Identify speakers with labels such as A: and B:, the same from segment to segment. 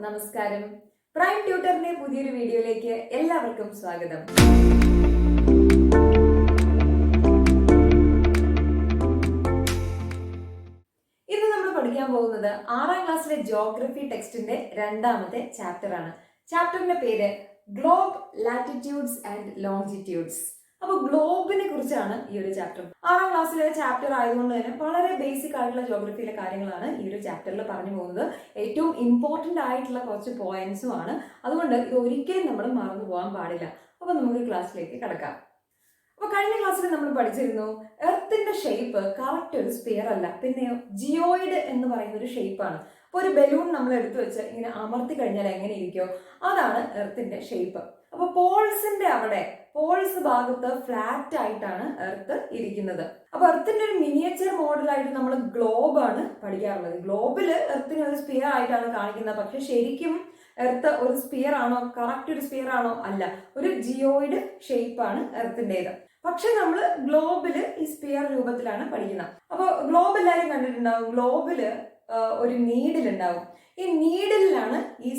A: നമസ്കാരം. പ്രൈം ട്യൂട്ടറിന്റെ പുതിയൊരു വീഡിയോയിലേക്ക് എല്ലാവർക്കും സ്വാഗതം. ഇന്ന് നമ്മൾ പഠിക്കാൻ പോകുന്നത് 6ാം ക്ലാസ്സിലെ ജിയോഗ്രഫി ടെക്സ്റ്റിന്റെ രണ്ടാമത്തെ ചാപ്റ്റർ ആണ്. ചാപ്റ്ററിന്റെ പേര് ഗ്ലോബ്, ലാറ്റിറ്റ്യൂഡ്സ് ആൻഡ് ലോഞ്ചിറ്റ്യൂഡ്സ്. അപ്പോൾ ഗ്ലോബിനെ കുറിച്ചാണ് ഈ ഒരു ചാപ്റ്റർ. 6ാം ക്ലാസ്സിലെ ചാപ്റ്റർ ആയതുകൊണ്ട് തന്നെ വളരെ ബേസിക് ആയിട്ടുള്ള ജിയോഗ്രഫിയിലെ കാര്യങ്ങളാണ് ഈ ഒരു ചാപ്റ്ററിൽ പറഞ്ഞു പോകുന്നത്. ഏറ്റവും ഇമ്പോർട്ടന്റ് ആയിട്ടുള്ള കുറച്ച് പോയിന്റ്സും ആണ്. അതുകൊണ്ട് ഇത് ഒരിക്കലും നമ്മൾ മറന്നു പോകാൻ പാടില്ല. അപ്പൊ നമുക്ക് ക്ലാസ്സിലേക്ക് കടക്കാം. അപ്പൊ കഴിഞ്ഞ ക്ലാസ്സിൽ നമ്മൾ പഠിച്ചിരുന്നു എർത്തിന്റെ ഷേപ്പ് കറക്റ്റ് ഒരു സ്പിയർ അല്ല, പിന്നെയോ ജിയോയിഡ് എന്ന് പറയുന്ന ഒരു ഷേപ്പാണ്. അപ്പൊ ഒരു ബലൂൺ നമ്മൾ എടുത്തു വെച്ച് ഇങ്ങനെ അമർത്തി കഴിഞ്ഞാൽ എങ്ങനെ ഇരിക്കോ അതാണ് എർത്തിന്റെ ഷേപ്പ്. അപ്പൊ പോൾസിന്റെ അവിടെ പോൾസ് ഭാഗത്ത് ഫ്ലാറ്റ് ആയിട്ടാണ് എർത്ത് ഇരിക്കുന്നത്. അപ്പൊ എർത്തിന്റെ ഒരു മിനിയേച്ചർ മോഡലായിട്ട് നമ്മൾ ഗ്ലോബ് ആണ് പഠിക്കാറുള്ളത്. ഗ്ലോബില് എർത്തിനെ ഒരു സ്പിയർ ആയിട്ടാണ് കാണിക്കുന്നത്. പക്ഷെ ശരിക്കും എർത്ത് ഒരു സ്പിയർ ആണോ, കറക്റ്റ് ഒരു സ്പിയർ ആണോ? അല്ല, ഒരു ജിയോയിഡ് ഷേപ്പാണ് എർത്തിൻ്റെത്. പക്ഷെ നമ്മൾ ഗ്ലോബില് ഈ സ്പിയർ രൂപത്തിലാണ് പഠിക്കുന്നത്. അപ്പൊ ഗ്ലോബ് എല്ലാവരും കണ്ടിട്ടുണ്ടാവും. ഗ്ലോബില് ഒരു നീഡിൽ ഉണ്ടാവും. ഈ നീഡിലാണ് ഈ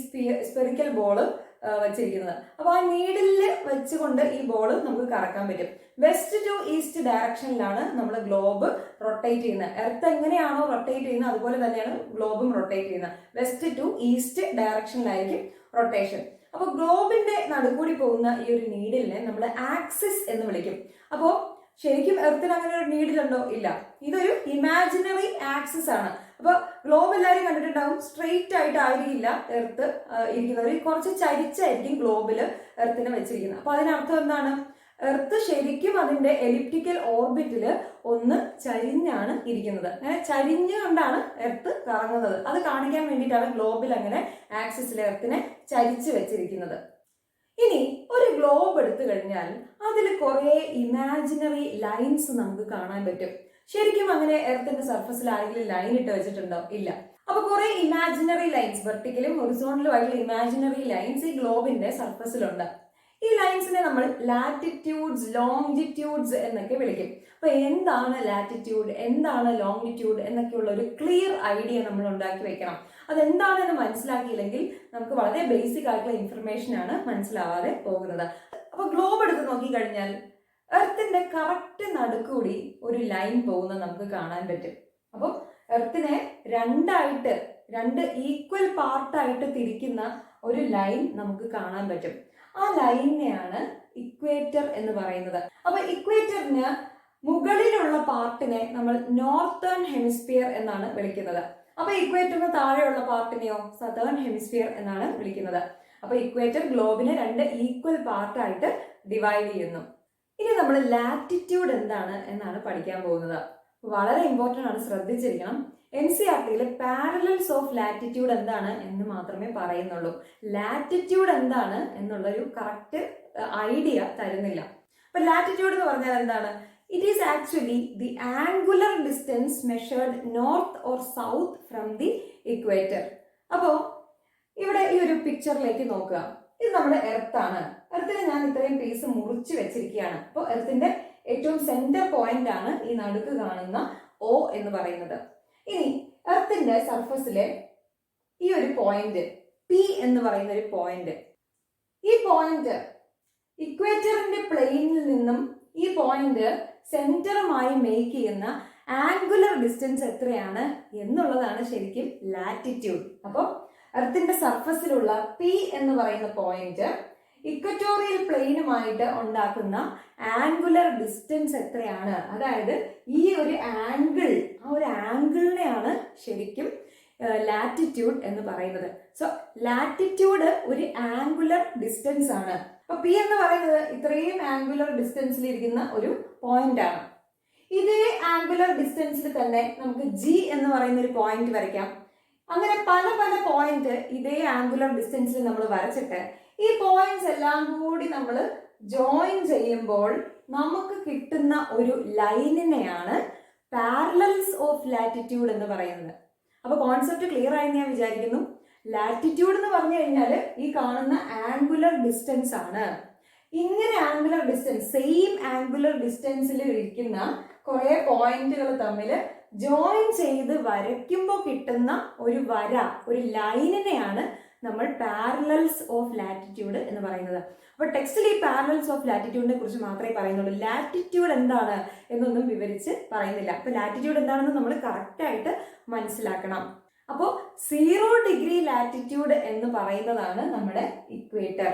A: സ്പെറിക്കൽ ബോള് വെച്ചിരിക്കുന്നത്. അപ്പൊ ആ നീഡില് വെച്ചുകൊണ്ട് ഈ ബോള് നമുക്ക് കറക്കാൻ പറ്റും. വെസ്റ്റ് ടു ഈസ്റ്റ് ഡയറക്ഷനിലാണ് നമ്മൾ ഗ്ലോബ് റൊട്ടേറ്റ് ചെയ്യുന്നത്. എർത്ത് എങ്ങനെയാണോ റൊട്ടേറ്റ് ചെയ്യുന്നത് അതുപോലെ തന്നെയാണ് ഗ്ലോബും റൊട്ടേറ്റ് ചെയ്യുന്നത്. വെസ്റ്റ് ടു ഈസ്റ്റ് ഡയറക്ഷനിലായിരിക്കും റൊട്ടേഷൻ. അപ്പൊ ഗ്ലോബിന്റെ നടുക്കൂടി പോകുന്ന ഈ ഒരു നീഡിലിനെ നമ്മൾ ആക്സിസ് എന്ന് വിളിക്കും. അപ്പോ ശരിക്കും എർത്തിന് അങ്ങനെ ഒരു നീഡിലുണ്ടോ? ഇല്ല, ഇതൊരു ഇമാജിനറി ആക്സിസ് ആണ്. അപ്പൊ ഗ്ലോബ് എല്ലാവരും കണ്ടിട്ടുണ്ടാവും. സ്ട്രെയിറ്റ് ആയിട്ട് ആയിരിക്കില്ല എർത്ത് ഇരിക്കുന്നത്, കുറച്ച് ചരിച്ചായിരിക്കും ഗ്ലോബില് എർത്തിനെ വെച്ചിരിക്കുന്നത്. അപ്പൊ അതിനർത്ഥം എന്താണ്? എർത്ത് ശരിക്കും അതിന്റെ എലിപ്റ്റിക്കൽ ഓർബിറ്റില് ഒന്ന് ചരിഞ്ഞാണ് ഇരിക്കുന്നത്. അങ്ങനെ ചരിഞ്ഞുകൊണ്ടാണ് എർത്ത് കറങ്ങുന്നത്. അത് കാണിക്കാൻ വേണ്ടിയിട്ടാണ് ഗ്ലോബിൽ അങ്ങനെ ആക്സിസിൽ എർത്തിനെ ചരിച്ചു വെച്ചിരിക്കുന്നത്. ഇനി ഒരു ഗ്ലോബ് എടുത്തു കഴിഞ്ഞാൽ അതിൽ കുറെ ഇമാജിനറി ലൈൻസ് നമുക്ക് കാണാൻ പറ്റും. ശരിക്കും അങ്ങനെ എർത്തിന്റെ സർഫസിൽ ആരെങ്കിലും ലൈൻ ഇട്ട് വെച്ചിട്ടുണ്ടോ? ഇല്ല. അപ്പൊ കുറെ ഇമാജിനറി ലൈൻസ്, വെർട്ടിക്കലും ഹൊറിസോണ്ടലും ആയിട്ടുള്ള ഇമാജിനറി ലൈൻസ് ഈ ഗ്ലോബിന്റെ സർഫസിലുണ്ട്. ഈ ലൈൻസിനെ നമ്മൾ ലാറ്റിറ്റ്യൂഡ്സ്, ലോഞ്ചിറ്റ്യൂഡ്സ് എന്നൊക്കെ വിളിക്കും. അപ്പൊ എന്താണ് ലാറ്റിറ്റ്യൂഡ്, എന്താണ് ലോങ്ങിറ്റ്യൂഡ് എന്നൊക്കെയുള്ള ഒരു ക്ലിയർ ഐഡിയ നമ്മൾ ഉണ്ടാക്കി വെക്കണം. അതെന്താണെന്ന് മനസ്സിലാക്കിയില്ലെങ്കിൽ നമുക്ക് വളരെ ബേസിക് ആയിട്ടുള്ള ഇൻഫർമേഷൻ ആണ് മനസ്സിലാവാതെ പോകുന്നത്. അപ്പൊ ഗ്ലോബ് എടുത്ത് നോക്കിക്കഴിഞ്ഞാൽ എർത്തിന്റെ കറക്റ്റ് നടുക്കൂടി ഒരു ലൈൻ പോകുന്നത് നമുക്ക് കാണാൻ പറ്റും. അപ്പോൾ എർത്തിനെ രണ്ട് ഈക്വൽ പാർട്ടായിട്ട് തിരിക്കുന്ന ഒരു ലൈൻ നമുക്ക് കാണാൻ പറ്റും. ആ ലൈനെയാണ് ഇക്വേറ്റർ എന്ന് പറയുന്നത്. അപ്പൊ ഇക്വേറ്ററിന് മുകളിലുള്ള പാർട്ടിനെ നമ്മൾ നോർത്തേൺ ഹെമിസ്ഫിയർ എന്നാണ് വിളിക്കുന്നത്. അപ്പൊ ഇക്വേറ്ററിന് താഴെയുള്ള പാർട്ടിനെയോ സതേൺ ഹെമിസ്ഫിയർ എന്നാണ് വിളിക്കുന്നത്. അപ്പൊ ഇക്വേറ്റർ ഗ്ലോബിനെ രണ്ട് ഈക്വൽ പാർട്ടായിട്ട് ഡിവൈഡ് ചെയ്യുന്നു. ഇനി നമ്മൾ ലാറ്റിറ്റ്യൂഡ് എന്താണ് എന്നാണ് പഠിക്കാൻ പോകുന്നത്. വളരെ ഇമ്പോർട്ടൻ്റ് ആണ്, ശ്രദ്ധിച്ചിരിക്കണം. NCERT പാരലൽസ് ഓഫ് ലാറ്റിറ്റ്യൂഡ് എന്താണ് എന്ന് മാത്രമേ പറയുന്നുള്ളൂ. ലാറ്റിറ്റ്യൂഡ് എന്താണ് എന്നുള്ളൊരു കറക്റ്റ് ഐഡിയ തരുന്നില്ല. അപ്പൊ ലാറ്റിറ്റ്യൂഡ് എന്ന് പറഞ്ഞാൽ എന്താണ്? It is actually the angular distance measured north or south from the equator. അപ്പോ ഇവിടെ ഈ ഒരു പിക്ചറിലേക്ക് നോക്കുക. ഇത് നമ്മുടെ എർത്താണ്. എർത്തിനെ ഞാൻ ഇത്രയും പീസ് മുറിച്ച് വെച്ചിരിക്കുകയാണ്. അപ്പോൾ എർത്തിന്റെ ഏറ്റവും സെന്റർ പോയിന്റ് ആണ് ഈ നടുക്ക് കാണുന്ന O എന്ന് പറയുന്നത്. ഇനി എർത്തിന്റെ സർഫസിലെ ഈ ഒരു പോയിന്റ് P എന്ന് പറയുന്ന ഒരു പോയിന്റ്, ഈ പോയിന്റ് ഇക്വേറ്ററിന്റെ പ്ലെയിനിൽ നിന്നും ഈ പോയിന്റ് സെന്ററുമായി മേക്ക് ചെയ്യുന്ന ആംഗുലർ ഡിസ്റ്റൻസ് എത്രയാണ് എന്നുള്ളതാണ് ശരിക്കും ലാറ്റിറ്റ്യൂഡ്. അപ്പോൾ എർത്തിന്റെ സർഫസിലുള്ള P എന്ന് പറയുന്ന പോയിന്റ് ഇക്വറ്റോറിയൽ പ്ലെയിനുമായിട്ട് ഉണ്ടാക്കുന്ന ആംഗുലർ ഡിസ്റ്റൻസ് എത്രയാണ്, അതായത് ഈ ഒരു ആംഗിൾ, ആ ഒരു ആംഗിളിനെയാണ് ശരിക്കും ലാറ്റിറ്റ്യൂഡ് എന്ന് പറയുന്നത്. സോ ലാറ്റിറ്റ്യൂഡ് ഒരു ആംഗുലർ ഡിസ്റ്റൻസ് ആണ്. അപ്പൊ P എന്ന് പറയുന്നത് ഇത്രയും ആംഗുലർ ഡിസ്റ്റൻസിൽ ഇരിക്കുന്ന ഒരു പോയിന്റ് ആണ്. ഇതേ ആംഗുലർ ഡിസ്റ്റൻസിൽ തന്നെ നമുക്ക് G എന്ന് പറയുന്ന ഒരു പോയിന്റ് വരയ്ക്കാം. അങ്ങനെ പല പല പോയിന്റ് ഇതേ ആംഗുലർ ഡിസ്റ്റൻസിൽ നമ്മൾ വരച്ചിട്ട് ഈ പോയിന്റ്സ് എല്ലാം കൂടി നമ്മൾ ജോയിൻ ചെയ്യുമ്പോൾ നമുക്ക് കിട്ടുന്ന ഒരു ലൈനിനെയാണ് പാരലൽസ് ഓഫ് ലാറ്റിറ്റ്യൂഡ് എന്ന് പറയുന്നത്. അപ്പൊ കോൺസെപ്റ്റ് ക്ലിയർ ആയെന്ന് ഞാൻ വിചാരിക്കുന്നു. ലാറ്റിറ്റ്യൂഡ് എന്ന് പറഞ്ഞു കഴിഞ്ഞാൽ ഈ കാണുന്ന ആംഗുലർ ഡിസ്റ്റൻസ് ആണ്. ഇങ്ങനെ ആംഗുലർ ഡിസ്റ്റൻസ്, സെയിം ആംഗുലർ ഡിസ്റ്റൻസിൽ ഇരിക്കുന്ന കുറെ പോയിന്റുകൾ തമ്മിൽ ജോയിൻ ചെയ്ത് വരയ്ക്കുമ്പോൾ കിട്ടുന്ന ഒരു വര, ഒരു ലൈനിനെയാണ് നമ്മൾ പാരലൽസ് ഓഫ് ലാറ്റിറ്റ്യൂഡ് എന്ന് പറയുന്നത്. അപ്പോൾ ടെക്സ്റ്റിൽ ഈ പാരലൽസ് ഓഫ് ലാറ്റിറ്റ്യൂഡിനെ കുറിച്ച് മാത്രമേ പറയുന്നുള്ളൂ. ലാറ്റിറ്റ്യൂഡ് എന്താണ് എന്നൊന്നും വിവരിച്ച് പറയുന്നില്ല. അപ്പോൾ ലാറ്റിറ്റ്യൂഡ് എന്താണെന്ന് നമ്മൾ കറക്റ്റായിട്ട് മനസ്സിലാക്കണം. അപ്പോൾ 0 ഡിഗ്രി ലാറ്റിറ്റ്യൂഡ് എന്ന് പറയുന്നതാണ് നമ്മുടെ ഇക്വേറ്റർ.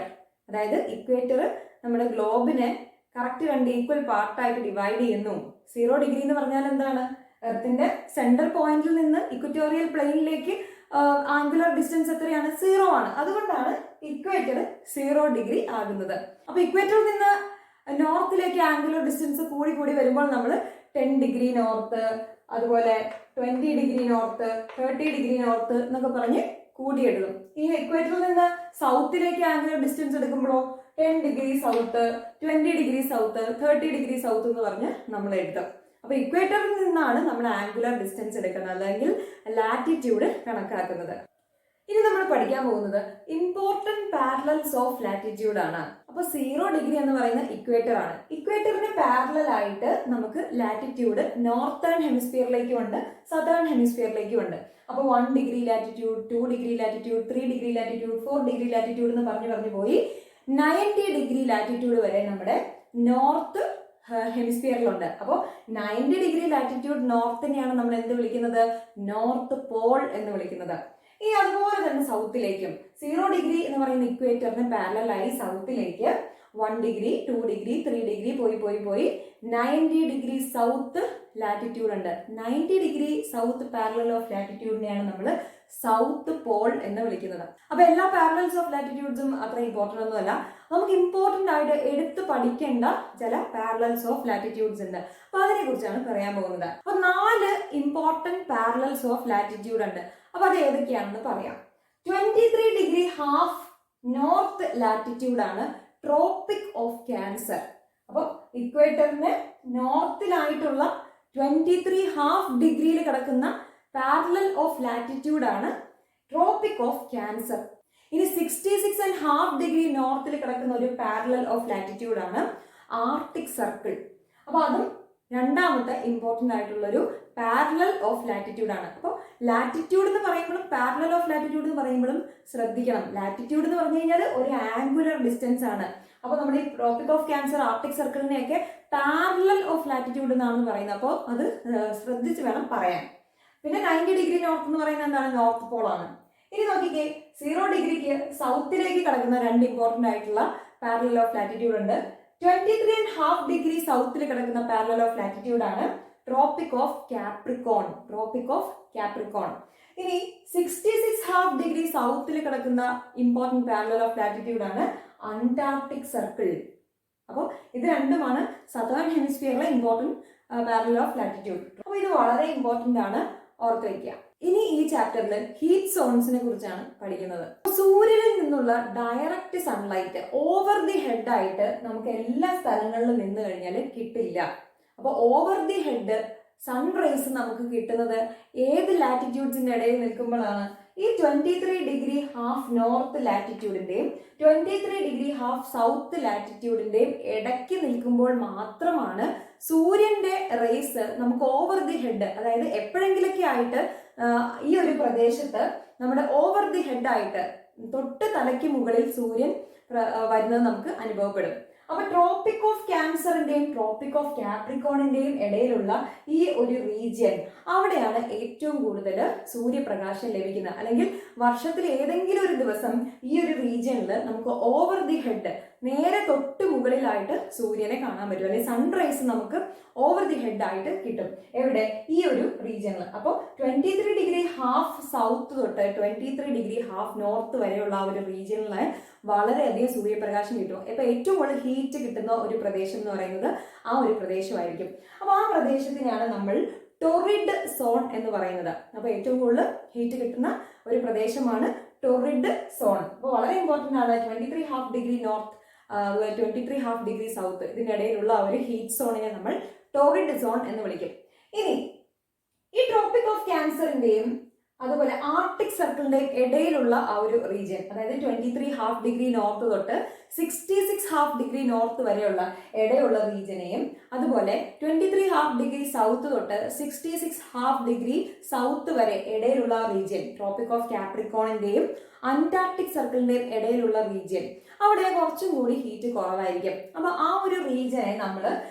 A: അതായത് ഇക്വേറ്റർ നമ്മുടെ ഗ്ലോബിനെ കറക്റ്റ് 2 ഈക്വൽ പാർട്ടായിട്ട് ഡിവൈഡ് ചെയ്യുന്നു. 0 ഡിഗ്രി എന്ന് പറഞ്ഞാൽ എന്താണ്? എർത്തിന്റെ സെൻട്രൽ പോയിന്റിൽ നിന്ന് ഇക്വറ്റോറിയൽ പ്ലെയിനിലേക്ക് ആംഗുലർ ഡിസ്റ്റൻസ് എത്രയാണ്? 0 ആണ്. അതുകൊണ്ടാണ് ഇക്വേറ്റർ 0 ഡിഗ്രി ആകുന്നത്. അപ്പൊ ഇക്വേറ്ററിൽ നിന്ന് നോർത്തിലേക്ക് ആംഗുലർ ഡിസ്റ്റൻസ് കൂടി കൂടി വരുമ്പോൾ നമ്മൾ 10 ഡിഗ്രി നോർത്ത്, അതുപോലെ 20 ഡിഗ്രി നോർത്ത്, 30 ഡിഗ്രി നോർത്ത് എന്നൊക്കെ പറഞ്ഞ് കൂടിയെടുക്കും. ഈ ഇക്വേറ്ററിൽ നിന്ന് സൗത്തിലേക്ക് ആംഗുലർ ഡിസ്റ്റൻസ് എടുക്കുമ്പോഴോ 10 degree south, 20 degree south, 30 degree south എന്ന് പറഞ്ഞ് നമ്മൾ എഴുതും. അപ്പൊ ഇക്വേറ്ററിൽ നിന്നാണ് നമ്മൾ ആംഗുലർ ഡിസ്റ്റൻസ് എടുക്കുന്നത്, അല്ലെങ്കിൽ ലാറ്റിറ്റ്യൂഡ് കണക്കാക്കുന്നത്. ഇനി നമ്മൾ പഠിക്കാൻ പോകുന്നത് ഇമ്പോർട്ടന്റ് പാരലൽസ് ഓഫ് ലാറ്റിറ്റ്യൂഡ് ആണ്. അപ്പൊ 0 ഡിഗ്രി എന്ന് പറയുന്ന ഇക്വേറ്റർ ആണ്. ഇക്വേറ്ററിന് പാരലൽ ആയിട്ട് നമുക്ക് ലാറ്റിറ്റ്യൂഡ് നോർത്തേൺ ഹെമിസ്ഫിയറിലേക്കും ഉണ്ട്, സദേൺ ഹെമിസ്ഫിയറിലേക്കും ഉണ്ട്. അപ്പൊ 1 degree latitude, 2 degree latitude, 3 degree latitude, 4 degree latitude എന്ന് പറഞ്ഞു പോയി 90 ഡിഗ്രി ലാറ്റിറ്റ്യൂഡ് വരെ നമ്മുടെ നോർത്ത് ഹെമിസ്ഫിയറിലുണ്ട്. അപ്പോൾ 90 ഡിഗ്രി ലാറ്റിറ്റ്യൂഡ് നോർത്തിനെയാണ് നമ്മൾ എന്ത് വിളിക്കുന്നത്? നോർത്ത് പോൾ എന്ന് വിളിക്കുന്നത്. ഈ അതുപോലെ തന്നെ സൗത്തിലേക്കും 0 ഡിഗ്രി എന്ന് പറയുന്ന ഇക്വേറ്ററിന് പാരലലായി സൗത്തിലേക്ക് 1 ഡിഗ്രി, 2 ഡിഗ്രി, 3 ഡിഗ്രി പോയി 90 ഡിഗ്രി സൗത്ത് ലാറ്റിറ്റ്യൂഡ് ഉണ്ട്. 90 ഡിഗ്രി സൗത്ത് പാരലൽ ഓഫ് ലാറ്റിറ്റ്യൂഡിനെയാണ് നമ്മൾ സൗത്ത് പോൾ എന്ന് വിളിക്കുന്നത്. അപ്പൊ എല്ലാ പാരലൽസ് ഓഫ് ലാറ്റിറ്റ്യൂഡ്സും അത്ര ഇമ്പോർട്ടൻ്റ് ഒന്നുമല്ല. നമുക്ക് ഇമ്പോർട്ടൻ്റ് ആയിട്ട് എടുത്ത് പഠിക്കേണ്ട ചില പാരലൽസ് ഓഫ് ലാറ്റിറ്റ്യൂഡ്സ് ഉണ്ട്. അപ്പൊ അതിനെ കുറിച്ചാണ് പറയാൻ പോകുന്നത്. അപ്പൊ 4 ഇമ്പോർട്ടന്റ് പാരലൽസ് ഓഫ് ലാറ്റിറ്റ്യൂഡ് ഉണ്ട്. അപ്പൊ അത് ഏതൊക്കെയാണെന്ന് പറയാം. 23 ഡിഗ്രി ഹാഫ് നോർത്ത് ലാറ്റിറ്റ്യൂഡ് ആണ് ട്രോപ്പിക് ഓഫ് ക്യാൻസർ. അപ്പോൾ ഇക്വേറ്ററിന് നോർത്തിലായിട്ടുള്ള 23 ഹാഫ് ഡിഗ്രിയിൽ കിടക്കുന്ന പാരലൽ ഓഫ് ലാറ്റിറ്റ്യൂഡ് ആണ് ട്രോപ്പിക് ഓഫ് ക്യാൻസർ. ഇനി 66.5 ഡിഗ്രി നോർത്തിൽ കിടക്കുന്ന ഒരു പാരലൽ ഓഫ് ലാറ്റിറ്റ്യൂഡ് ആണ് ആർട്ടിക് സർക്കിൾ. അപ്പൊ അതും രണ്ടാമത്തെ ഇമ്പോർട്ടന്റ് ആയിട്ടുള്ള ഒരു പാരലൽ ഓഫ് ലാറ്റിറ്റ്യൂഡ് ആണ്. അപ്പോൾ ലാറ്റിറ്റ്യൂഡ് എന്ന് പറയുമ്പോഴും പാരലൽ ഓഫ് ലാറ്റിറ്റ്യൂഡ് എന്ന് പറയുമ്പോഴും ശ്രദ്ധിക്കണം. ലാറ്റിറ്റ്യൂഡ് എന്ന് പറഞ്ഞു കഴിഞ്ഞാൽ ഒരു ആംഗുലർ ഡിസ്റ്റൻസ് ആണ്. അപ്പോൾ നമ്മുടെ ഈ ട്രോപ്പിക് ഓഫ് ക്യാൻസർ, ആർട്ടിക് സർക്കിളിനെയൊക്കെ പാരലൽ ഓഫ് ലാറ്റിറ്റ്യൂഡ് എന്നാണ് പറയുന്നത്. അപ്പോൾ അത് ശ്രദ്ധിച്ച് വേണം പറയാൻ. പിന്നെ 90 ഡിഗ്രി നോർത്ത് എന്ന് പറയുന്നത് എന്താണ്? നോർത്ത് പോൾ ആണ്. ഇനി നോക്കിക്കേ, 0 ഡിഗ്രിക്ക് സൗത്തിലേക്ക് കിടക്കുന്ന 2 ഇമ്പോർട്ടന്റ് ആയിട്ടുള്ള പാരലൽ ഓഫ് ലാറ്റിറ്റ്യൂഡ് ഉണ്ട്. 23.5 ഡിഗ്രി സൗത്തിൽ കിടക്കുന്ന പാരലൽ ഓഫ് ലാറ്റിറ്റ്യൂഡ് ആണ് tropic of capricorn. Tropic of capricorn. ഇനി 66.5 ഡിഗ്രി സൗത്തിൽ കിടക്കുന്ന ഇമ്പോർട്ടന്റ് പാരലൽ ഓഫ് ലാറ്റിറ്റ്യൂഡ് ആണ് അന്റാർട്ടിക് സർക്കിൾ. അപ്പോൾ ഇത് രണ്ടുമാണ് സദേൺ ഹെമിസ്ഫിയറിലെ ഇമ്പോർട്ടന്റ് പാരലൽ ഓഫ് ലാറ്റിറ്റ്യൂഡ്. അപ്പോൾ ഇത് വളരെ ഇമ്പോർട്ടന്റ് ആണ്, ഓർത്ത് വയ്ക്കുക. ഇനി ഈ ചാപ്റ്ററിൽ ഹീറ്റ് സോൺസിനെ കുറിച്ചാണ് പഠിക്കുന്നത്. സൂര്യനിൽ നിന്നുള്ള direct sunlight over the head ആയിട്ട് നമുക്ക് എല്ലാ സ്ഥലങ്ങളിലും നിന്ന് കഴിഞ്ഞാൽ കിട്ടില്ല. അപ്പൊ ഓവർ ദി ഹെഡ് സൺറൈസ് നമുക്ക് കിട്ടുന്നത് ഏത് ലാറ്റിറ്റ്യൂഡ്സിന്റെ ഇടയിൽ നിൽക്കുമ്പോഴാണ്? ഈ 23 ഡിഗ്രി ഹാഫ് നോർത്ത് ലാറ്റിറ്റ്യൂഡിന്റെയും 23 ഡിഗ്രി ഹാഫ് സൗത്ത് ലാറ്റിറ്റ്യൂഡിന്റെയും ഇടയ്ക്ക് നിൽക്കുമ്പോൾ മാത്രമാണ് സൂര്യന്റെ റേസ് നമുക്ക് ഓവർ ദി ഹെഡ്, അതായത് എപ്പോഴെങ്കിലൊക്കെ ആയിട്ട് ഈ ഒരു പ്രദേശത്ത് നമ്മുടെ ഓവർ ദി ഹെഡ് ആയിട്ട് തൊട്ട് തലയ്ക്ക് മുകളിൽ സൂര്യൻ വരുന്നത് നമുക്ക് അനുഭവപ്പെടും. അപ്പൊ ട്രോപ്പിക് ഓഫ് ക്യാൻസറിന്റെയും ട്രോപ്പിക് ഓഫ് കാപ്രിക്കോണിന്റെയും ഇടയിലുള്ള ഈ ഒരു റീജിയൻ, അവിടെയാണ് ഏറ്റവും കൂടുതൽ സൂര്യപ്രകാശം ലഭിക്കുന്നത്. അല്ലെങ്കിൽ വർഷത്തിൽ ഏതെങ്കിലും ഒരു ദിവസം ഈ ഒരു റീജിയനിൽ നമുക്ക് ഓവർ ദി ഹെഡ് നേരെ തൊട്ട് മുകളിലായിട്ട് സൂര്യനെ കാണാൻ പറ്റും, അല്ലെങ്കിൽ സൺറൈസ് നമുക്ക് ഓവർ ദി ഹെഡ് ആയിട്ട് കിട്ടും. എവിടെ? ഈ ഒരു റീജിയനിൽ. അപ്പോൾ 23 ഡിഗ്രി ഹാഫ് സൗത്ത് തൊട്ട് 23 ഡിഗ്രി ഹാഫ് നോർത്ത് വരെയുള്ള ആ ഒരു റീജിയനിൽ വളരെയധികം സൂര്യപ്രകാശം കിട്ടും. ഇപ്പൊ ഏറ്റവും കൂടുതൽ ഹീറ്റ് കിട്ടുന്ന ഒരു പ്രദേശം എന്ന് പറയുന്നത് ആ ഒരു പ്രദേശമായിരിക്കും. അപ്പൊ ആ പ്രദേശത്തിനാണ് നമ്മൾ ടൊറിഡ് സോൺ എന്ന് പറയുന്നത്. അപ്പൊ ഏറ്റവും കൂടുതൽ ഹീറ്റ് കിട്ടുന്ന ഒരു പ്രദേശമാണ് ടൊറിഡ് സോൺ. അപ്പോൾ വളരെ ഇമ്പോർട്ടന്റ് ആണ്. 23 half degree north, 23 half degree south, ഇതിനിടയിലുള്ള ഒരു ഹീറ്റ് സോണിനെ നമ്മൾ ടൊറിഡ് സോൺ എന്ന് വിളിക്കും. ഇനി ഈ ട്രോപ്പിക് ഓഫ് ക്യാൻസറിന്റെയും അതുപോലെ ആർട്ടിക് സർക്കിളിന്റെ ഇടയിലുള്ള ആ ഒരു റീജിയൻ, അതായത് 23½ നോർത്ത് തൊട്ട് 66½ നോർത്ത് വരെയുള്ള ഇടയുള്ള റീജിയനെയും, അതുപോലെ 23½ സൗത്ത് തൊട്ട് 66½ സൗത്ത് വരെ ഇടയിലുള്ള റീജിയൻ, ട്രോപ്പിക് ഓഫ് കാപ്രിക്കോണിന്റെയും അന്റാർട്ടിക് സർക്കിളിന്റെയും ഇടയിലുള്ള റീജിയൻ, അവിടെ കുറച്ചും കൂടി ഹീറ്റ് കുറവായിരിക്കും. അപ്പൊ ആ ഒരു റീജിയനെ നമ്മൾ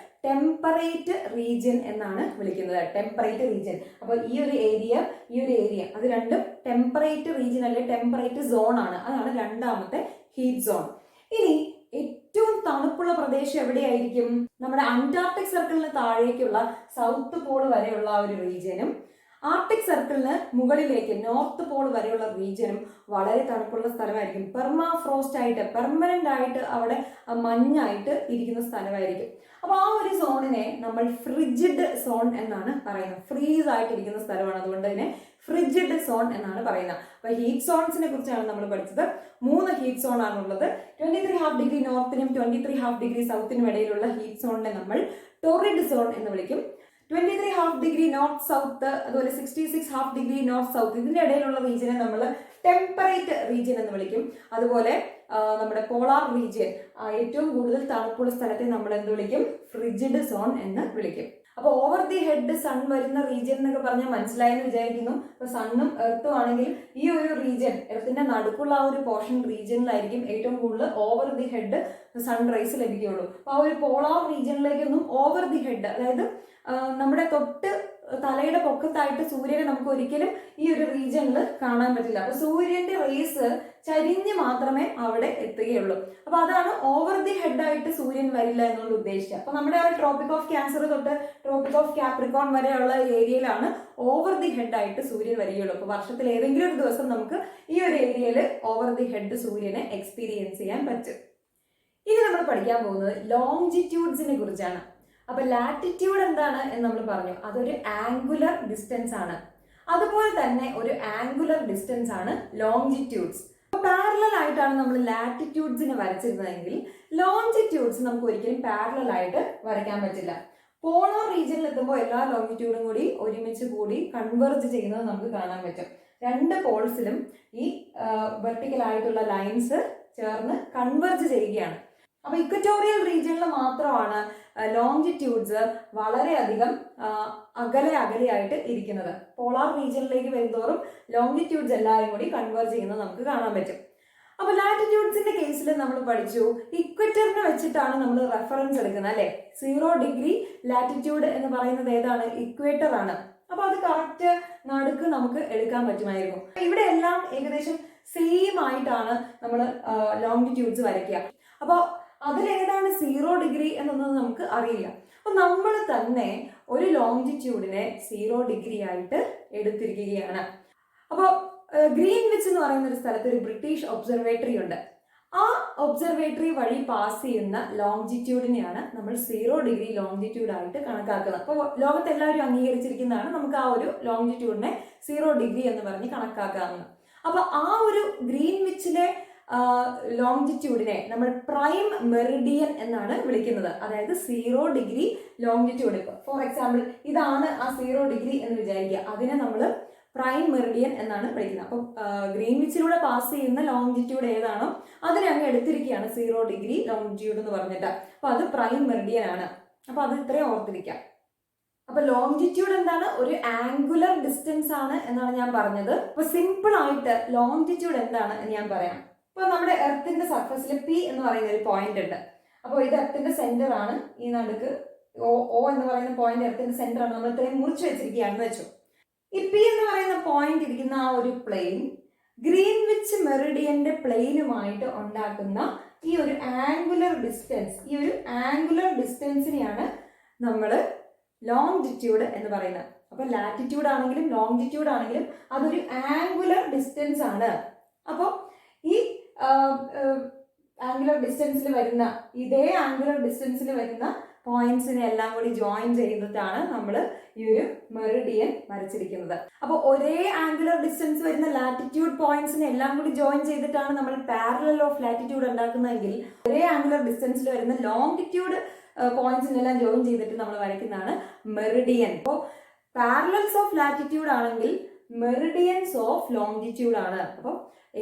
A: ടെമ്പറേറ്റ് റീജിയൻ എന്നാണ് വിളിക്കുന്നത്. Temperate region. അപ്പോൾ ഈ ഒരു ഏരിയ അത് രണ്ടും ടെമ്പറേറ്റ് റീജിയൻ അല്ലെ ടെമ്പറേറ്റ് സോൺ ആണ്. അതാണ് രണ്ടാമത്തെ ഹീറ്റ് സോൺ. ഇനി ഏറ്റവും തണുപ്പുള്ള പ്രദേശം എവിടെയായിരിക്കും? നമ്മുടെ അന്റാർട്ടിക് സർക്കിളിന് താഴേക്കുള്ള സൗത്ത് പോൾ വരെയുള്ള ആ ഒരു റീജിയനും ആർട്ടിക് സർക്കിളിന് മുകളിലേക്ക് നോർത്ത് പോൾ വരെയുള്ള റീജിയനും വളരെ തണുപ്പുള്ള സ്ഥലമായിരിക്കും. പെർമാഫ്രോസ്റ്റ് ആയിട്ട് പെർമനന്റ് ആയിട്ട് അവിടെ മഞ്ഞായിട്ട് ഇരിക്കുന്ന സ്ഥലമായിരിക്കും. അപ്പൊ ആ ഒരു സോണിനെ നമ്മൾ ഫ്രിജിഡ് സോൺ എന്നാണ് പറയുന്നത്. ഫ്രീസ് ആയിട്ട് ഇരിക്കുന്ന സ്ഥലമാണ്, അതുകൊണ്ട് തന്നെ ഫ്രിജിഡ് സോൺ എന്നാണ് പറയുന്നത്. അപ്പൊ ഹീറ്റ് സോൺസിനെ കുറിച്ചാണ് നമ്മൾ പഠിച്ചത്. 3 ഹീറ്റ് സോൺ ആണുള്ളത്. 23½ നോർത്തിനും 23½ സൗത്തിനും ഇടയിലുള്ള ഹീറ്റ് സോണിനെ നമ്മൾ ടോറിഡ് സോൺ എന്ന് വിളിക്കും. 23½ നോർത്ത് സൗത്ത്, അതുപോലെ 66½ നോർത്ത് സൗത്ത്, ഇതിന്റെ ഇടയിലുള്ള റീജിയനെ നമ്മൾ ടെമ്പറേറ്റ് റീജിയൻ എന്ന് വിളിക്കും. അതുപോലെ നമ്മുടെ പോളാർ റീജിയൻ, ഏറ്റവും കൂടുതൽ തണുപ്പുള്ള സ്ഥലത്തെ നമ്മൾ എന്ത് വിളിക്കും? ഫ്രിജിഡ് സോൺ എന്ന് വിളിക്കും. അപ്പൊ ഓവർ ദി ഹെഡ് സൺ വരുന്ന റീജിയൻ എന്നൊക്കെ പറഞ്ഞാൽ മനസ്സിലായെന്ന് വിചാരിക്കുന്നു. അപ്പൊ സണ്ണും എർത്തും ആണെങ്കിൽ ഈ ഒരു റീജിയൻ, എർത്തിന്റെ നടുക്കുള്ള ആ ഒരു പോർഷൻ റീജിയനിലായിരിക്കും ഏറ്റവും കൂടുതൽ ഓവർ ദി ഹെഡ് സൺറൈസ് ലഭിക്കുകയുള്ളൂ. അപ്പൊ ആ ഒരു പോളാർ റീജിയനിലേക്കൊന്നും ഓവർ ദി ഹെഡ്, അതായത് നമ്മുടെ തൊട്ട് തലയുടെ പൊക്കത്തായിട്ട് സൂര്യനെ നമുക്ക് ഒരിക്കലും ഈ ഒരു റീജിയനിൽ കാണാൻ പറ്റില്ല. അപ്പൊ സൂര്യന്റെ റേസ് ചരിഞ്ഞ് മാത്രമേ അവിടെ എത്തുകയുള്ളൂ. അപ്പൊ അതാണ് ഓവർ ദി ഹെഡ് ആയിട്ട് സൂര്യൻ വരില്ല എന്നുള്ള ഉദ്ദേശിച്ചത്. അപ്പൊ നമ്മുടെ ആ ട്രോപ്പിക് ഓഫ് ക്യാൻസർ തൊട്ട് ട്രോപ്പിക് ഓഫ് കാപ്രിക്കോൺ വരെയുള്ള ഏരിയയിലാണ് ഓവർ ദി ഹെഡ് ആയിട്ട് സൂര്യൻ വരികയുള്ളൂ. അപ്പൊ വർഷത്തിൽ ഏതെങ്കിലും ഒരു ദിവസം നമുക്ക് ഈ ഒരു ഏരിയയിൽ ഓവർ ദി ഹെഡ് സൂര്യനെ എക്സ്പീരിയൻസ് ചെയ്യാൻ പറ്റും. ഇനി നമ്മൾ പഠിക്കാൻ പോകുന്നത് ലോങ്ജിറ്റ്യൂഡ്സിനെ കുറിച്ചാണ്. അപ്പൊ ലാറ്റിറ്റ്യൂഡ് എന്താണ് എന്ന് നമ്മൾ പറഞ്ഞു, അതൊരു ആംഗുലർ ഡിസ്റ്റൻസ് ആണ്. അതുപോലെ തന്നെ ഒരു ആംഗുലർ ഡിസ്റ്റൻസ് ആണ് ലോങ്ജിറ്റ്യൂഡ്സ്. പാരലൽ ആയിട്ടാണ് നമ്മൾ ലാറ്റിറ്റ്യൂഡ്സിനെ വരച്ചിരുന്നതെങ്കിൽ ലോങ്ജിറ്റ്യൂഡ്സ് നമുക്ക് ഒരിക്കലും പാരലൽ ആയിട്ട് വരയ്ക്കാൻ പറ്റില്ല. പോളാർ റീജിയനിൽ എത്തുമ്പോൾ എല്ലാ ലോങ്ജിറ്റ്യൂഡും കൂടി ഒരുമിച്ച് കൂടി കൺവെർജ് ചെയ്യുന്നത് നമുക്ക് കാണാൻ പറ്റും. 2 പോൾസിലും ഈ വെർട്ടിക്കൽ ആയിട്ടുള്ള ലൈൻസ് ചേർന്ന് കൺവെർജ് ചെയ്യുകയാണ്. അപ്പൊ ഇക്വറ്റോറിയൽ റീജിയനിൽ മാത്രമാണ് ലോങ്ജിറ്റ്യൂഡ്സ് വളരെയധികം അകലെയായിട്ട് ഇരിക്കുന്നത്. പോളാർ റീജിയനിലേക്ക് വരുന്നതോറും ലോങ്ജിറ്റ്യൂഡ്സ് എല്ലാവരും കൂടി കൺവേർജ് ചെയ്യുന്നത് നമുക്ക് കാണാൻ പറ്റും. അപ്പൊ ലാറ്റിറ്റ്യൂഡ്സിന്റെ കേസിൽ നമ്മൾ പഠിച്ചു, ഇക്വറ്ററിനെ വെച്ചിട്ടാണ് നമ്മൾ റെഫറൻസ് എടുക്കുന്നത് അല്ലെ. 0° ലാറ്റിറ്റ്യൂഡ് എന്ന് പറയുന്നത് ഏതാണ്? ഇക്വേറ്റർ ആണ്. അപ്പൊ അത് കറക്റ്റ് നടുക്ക് നമുക്ക് എടുക്കാൻ പറ്റുമായിരുന്നു. ഇവിടെ എല്ലാം ഏകദേശം സെയിം ആയിട്ടാണ് നമ്മൾ ലോങ്ജിറ്റ്യൂഡ്സ് വരയ്ക്കുക. അപ്പൊ അതിലേതാണ് 0° എന്നൊന്നും നമുക്ക് അറിയില്ല. അപ്പൊ നമ്മൾ തന്നെ ഒരു ലോങ്ജിറ്റ്യൂഡിനെ 0° ആയിട്ട് എടുത്തിരിക്കുകയാണ്. അപ്പോൾ ഗ്രീൻവിച്ച് എന്ന് പറയുന്ന ഒരു സ്ഥലത്ത് ഒരു ബ്രിട്ടീഷ് ഒബ്സർവേറ്ററി ഉണ്ട്. ആ ഒബ്സർവേറ്ററി വഴി പാസ് ചെയ്യുന്ന ലോങ്ജിറ്റ്യൂഡിനെയാണ് നമ്മൾ 0° ലോങ്ജിറ്റ്യൂഡ് ആയിട്ട് കണക്കാക്കുന്നത്. അപ്പോൾ ലോകത്തെല്ലാവരും അംഗീകരിച്ചിരിക്കുന്നതാണ് നമുക്ക് ആ ഒരു ലോങ്ജിറ്റ്യൂഡിനെ 0° എന്ന് പറഞ്ഞ് കണക്കാക്കാവുന്നത്. അപ്പൊ ആ ഒരു ഗ്രീൻവിച്ചിലെ ലോങ്ജിറ്റ്യൂഡിനെ നമ്മൾ പ്രൈം മെറിഡിയൻ എന്നാണ് വിളിക്കുന്നത്. അതായത് 0° ലോങ്ജിറ്റ്യൂഡ്. ഫോർ എക്സാമ്പിൾ ഇതാണ് ആ 0° എന്ന് വിചാരിക്കുക. അതിനെ നമ്മൾ പ്രൈം മെറിഡിയൻ എന്നാണ് വിളിക്കുന്നത്. അപ്പം ഗ്രീൻവിച്ചിലൂടെ പാസ് ചെയ്യുന്ന ലോങ്ജിറ്റ്യൂഡ് ഏതാണോ അതിനെ അങ്ങ് എടുത്തിരിക്കുകയാണ് 0° ലോങ്ജിറ്റ്യൂഡ് എന്ന് പറഞ്ഞിട്ട്. അപ്പൊ അത് പ്രൈം മെറിഡിയൻ ആണ്. അപ്പൊ അത് ഇത്രയും ഓർത്തിരിക്കാം. അപ്പൊ ലോങ്ജിറ്റ്യൂഡ് എന്താണ്? ഒരു ആംഗുലർ ഡിസ്റ്റൻസ് ആണ് എന്നാണ് ഞാൻ പറഞ്ഞത്. അപ്പൊ സിമ്പിൾ ആയിട്ട് ലോങ്ജിറ്റ്യൂഡ് എന്താണ് എന്ന് ഞാൻ പറയാം. ഇപ്പൊ നമ്മുടെ എർത്തിന്റെ സർഫസിൽ P എന്ന് പറയുന്ന ഒരു പോയിന്റ് ഉണ്ട്. അപ്പോൾ ഇത് എർത്തിന്റെ സെന്റർ ആണ്. ഈ നടുക്ക് O എന്ന് പറയുന്ന പോയിന്റ് എർത്തിന്റെ സെന്റർ ആണ്. നമ്മൾ ഇത്രയും മുറിച്ച് വെച്ചിരിക്കുകയാണെന്ന് വെച്ചു. ഈ P എന്ന് പറയുന്ന പോയിന്റ് ഇരിക്കുന്ന ആ ഒരു പ്ലെയിൻ ഗ്രീൻവിച്ച് മെറിഡിയന്റെ പ്ലെയിനുമായിട്ട് ഉണ്ടാക്കുന്ന ഈ ഒരു ആംഗുലർ ഡിസ്റ്റൻസിനെയാണ് നമ്മൾ ലോങ്ജിറ്റ്യൂഡ് എന്ന് പറയുന്നത്. അപ്പൊ ലാറ്റിറ്റ്യൂഡ് ആണെങ്കിലും ലോങ്ജിറ്റ്യൂഡ് ആണെങ്കിലും അതൊരു ആംഗുലർ ഡിസ്റ്റൻസ് ആണ്. അപ്പോൾ ഈ ആംഗുലർ ഡിസ്റ്റൻസിൽ വരുന്ന പോയിന്റ്സിനെ എല്ലാം കൂടി ജോയിൻ ചെയ്തിട്ടാണ് നമ്മൾ ഈ ഒരു മെറിഡിയൻ വരച്ചിരിക്കുന്നത്. അപ്പോൾ ഒരേ ആംഗുലർ ഡിസ്റ്റൻസ് വരുന്ന ലാറ്റിറ്റ്യൂഡ് പോയിന്റ്സിനെ എല്ലാം കൂടി ജോയിൻ ചെയ്തിട്ടാണ് നമ്മൾ പാരലൽ ഓഫ് ലാറ്റിറ്റ്യൂഡ് ഉണ്ടാക്കുന്നതെങ്കിൽ ഒരേ ആംഗുലർ ഡിസ്റ്റൻസിൽ വരുന്ന ലോങ്ജിറ്റ്യൂഡ് പോയിന്റ്സിനെല്ലാം ജോയിൻ ചെയ്തിട്ട് നമ്മൾ വരയ്ക്കുന്നതാണ് മെറിഡിയൻ. അപ്പോൾ പാരലൽസ് ഓഫ് ലാറ്റിറ്റ്യൂഡ് ആണെങ്കിൽ മെറിഡിയൻസ് ഓഫ് ലോങ്കിറ്റ്യൂഡ് ആണ്. അപ്പോൾ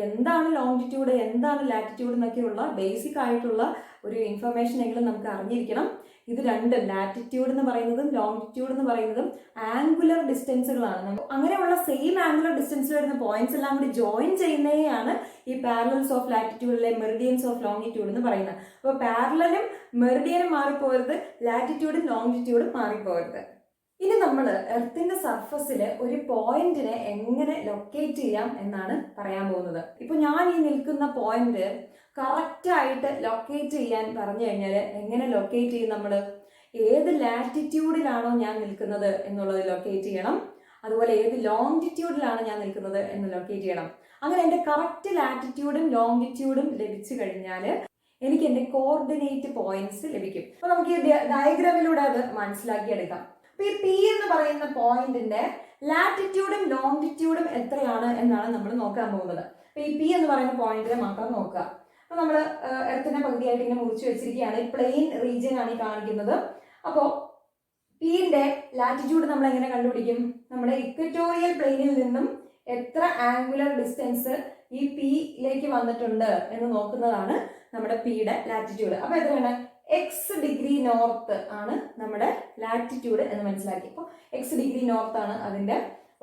A: എന്താണ് ലോങ്കിറ്റ്യൂഡ്, എന്താണ് ലാറ്റിറ്റ്യൂഡ് എന്നൊക്കെയുള്ള ബേസിക് ആയിട്ടുള്ള ഒരു ഇൻഫർമേഷൻ എങ്കിലും നമുക്ക് അറിഞ്ഞിരിക്കണം. ഇത് രണ്ടും, ലാറ്റിറ്റ്യൂഡ് എന്ന് പറയുന്നതും ലോങ്കിറ്റ്യൂഡ് എന്ന് പറയുന്നതും ആംഗുലർ ഡിസ്റ്റൻസുകളാണ്. അങ്ങനെയുള്ള സെയിം ആംഗുലർ ഡിസ്റ്റൻസിൽ വരുന്ന പോയിന്റ്സ് എല്ലാം കൂടി ജോയിൻ ചെയ്യുന്നതാണ് ഈ പാരലൽസ് ഓഫ് ലാറ്റിറ്റ്യൂഡിലെ മെറിഡിയൻസ് ഓഫ് ലോങ്കിറ്റ്യൂഡ് എന്ന് പറയുന്നത്. അപ്പോൾ പാരലലും മെറിഡിയനും മാറിപ്പോകരുത്, ലാറ്റിറ്റ്യൂഡും ലോങ്കിറ്റ്യൂഡും മാറിപ്പോകരുത്. ഇനി നമ്മൾ എർത്തിന്റെ സർഫസിൽ ഒരു പോയിന്റിനെ എങ്ങനെ ലൊക്കേറ്റ് ചെയ്യാം എന്നാണ് പറയാൻ പോകുന്നത്. ഇപ്പൊ ഞാൻ ഈ നിൽക്കുന്ന പോയിന്റ് കറക്റ്റ് ആയിട്ട് ലൊക്കേറ്റ് ചെയ്യാൻ പറഞ്ഞു കഴിഞ്ഞാൽ എങ്ങനെ ലൊക്കേറ്റ് ചെയ്യും? നമ്മൾ ഏത് ലാറ്റിറ്റ്യൂഡിലാണോ ഞാൻ നിൽക്കുന്നത് എന്നുള്ളത് ലൊക്കേറ്റ് ചെയ്യണം. അതുപോലെ ഏത് ലോങ്കിറ്റ്യൂഡിലാണ് ഞാൻ നിൽക്കുന്നത് എന്ന് ലൊക്കേറ്റ് ചെയ്യണം. അങ്ങനെ എൻ്റെ കറക്റ്റ് ലാറ്റിറ്റ്യൂഡും ലോങ്കിറ്റ്യൂഡും ലഭിച്ചു കഴിഞ്ഞാൽ എനിക്ക് എൻ്റെ കോർഡിനേറ്റ് പോയിന്റ്സ് ലഭിക്കും. അപ്പൊ നമുക്ക് ഈ ഡയഗ്രാമിലൂടെ അത് മനസ്സിലാക്കിയെടുക്കാം. അപ്പൊ ഈ പി എന്ന് പറയുന്ന പോയിന്റിന്റെ ലാറ്റിറ്റ്യൂഡും ലോങ്കിറ്റ്യൂഡും എത്രയാണ് എന്നാണ് നമ്മൾ നോക്കാൻ പോകുന്നത്. അപ്പൊ ഈ പി എന്ന് പറയുന്ന പോയിന്റിനെ മാത്രം നോക്കുക. അപ്പൊ നമ്മൾ എർത്തിനെ പകുതിയായിട്ട് ഇങ്ങനെ മുറിച്ച് വെച്ചിരിക്കുകയാണ്. പ്ലെയിൻ റീജിയൻ ആണ് ഈ കാണിക്കുന്നത്. അപ്പോൾ പിന്റെ ലാറ്റിറ്റ്യൂഡ് നമ്മൾ എങ്ങനെ കണ്ടുപിടിക്കും? നമ്മുടെ ഇക്വറ്റോറിയൽ പ്ലെയിനിൽ നിന്നും എത്ര ആംഗുലർ ഡിസ്റ്റൻസ് ഈ പിയിലേക്ക് വന്നിട്ടുണ്ട് എന്ന് നോക്കുന്നതാണ് നമ്മുടെ പിയുടെ ലാറ്റിറ്റ്യൂഡ്. അപ്പൊ എത്രയാണ്? എക്സ് ഡിഗ്രി നോർത്ത് ആണ് നമ്മുടെ ലാറ്റിറ്റ്യൂഡ് എന്ന് മനസ്സിലാക്കി. അപ്പോൾ എക്സ് ഡിഗ്രി നോർത്ത് ആണ് അതിന്റെ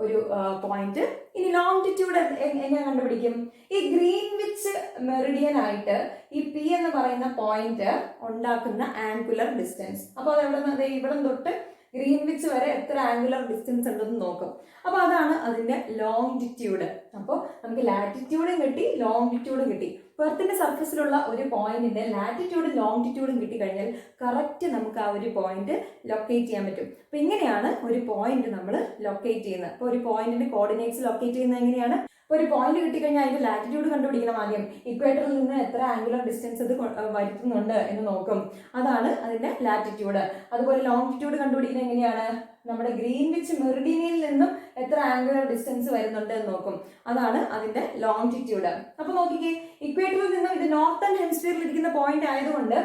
A: ഒരു പോയിന്റ്. ഇനി ലോങ്കിറ്റ്യൂഡ് എങ്ങനെ കണ്ടുപിടിക്കും? ഈ ഗ്രീൻവിച്ച് മെറിഡിയൻ ആയിട്ട് ഈ പി എന്ന് പറയുന്ന പോയിന്റ് ഉണ്ടാക്കുന്ന ആംഗുലർ ഡിസ്റ്റൻസ്. അപ്പോൾ അത് ഇവിടെ തൊട്ട് ഗ്രീൻവിച്ച് വരെ എത്ര ആംഗുലർ ഡിസ്റ്റൻസ് ഉണ്ടെന്ന് നോക്കും. അപ്പോൾ അതാണ് അതിന്റെ ലോങ്കിറ്റ്യൂഡ്. അപ്പോൾ നമുക്ക് ലാറ്റിറ്റ്യൂഡും കിട്ടി, ലോങ്കിറ്റ്യൂഡും കിട്ടി. എർത്തിന്റെ സർഫസിലുള്ള ഒരു പോയിന്റിന്റെ ലാറ്റിറ്റ്യൂഡും ലോങ്കിറ്റ്യൂഡും കിട്ടിക്കഴിഞ്ഞാൽ കറക്റ്റ് നമുക്ക് ആ ഒരു പോയിന്റ് ലൊക്കേറ്റ് ചെയ്യാൻ പറ്റും. അപ്പൊ ഇങ്ങനെയാണ് ഒരു പോയിന്റ് നമ്മൾ ലൊക്കേറ്റ് ചെയ്യുന്നത്. അപ്പൊ ഒരു പോയിന്റിന്റെ കോർഡിനേറ്റ്സ് ലൊക്കേറ്റ് ചെയ്യുന്നത് എങ്ങനെയാണ്? ഒരു പോയിന്റ് കിട്ടിക്കഴിഞ്ഞാൽ അതിന്റെ ലാറ്റിറ്റ്യൂഡ് കണ്ടുപിടിക്കണം. ആദ്യം ഇക്വേറ്ററിൽ നിന്ന് എത്ര ആംഗുലർ ഡിസ്റ്റൻസ് ഇത് വരുത്തുന്നുണ്ട് എന്ന് നോക്കും. അതാണ് അതിന്റെ ലാറ്റിറ്റ്യൂഡ്. അതുപോലെ ലോങ്കിറ്റ്യൂഡ് കണ്ടുപിടിക്കുന്നത് എങ്ങനെയാണ്? നമ്മുടെ ഗ്രീൻവിച്ച് മെറിഡിയനിൽ നിന്നും എത്ര ആംഗുലർ ഡിസ്റ്റൻസ് വരുന്നുണ്ട് എന്ന് നോക്കും. അതാണ് അതിന്റെ ലോങ്കിറ്റ്യൂഡ്. അപ്പൊ നോക്കിക്കേ, ഇക്വേറ്ററിൽ നിന്നും ഇത് നോർത്തേൺ ഹെമിസ്ഫിയറിൽ ഇരിക്കുന്ന പോയിന്റ് ആയതുകൊണ്ട്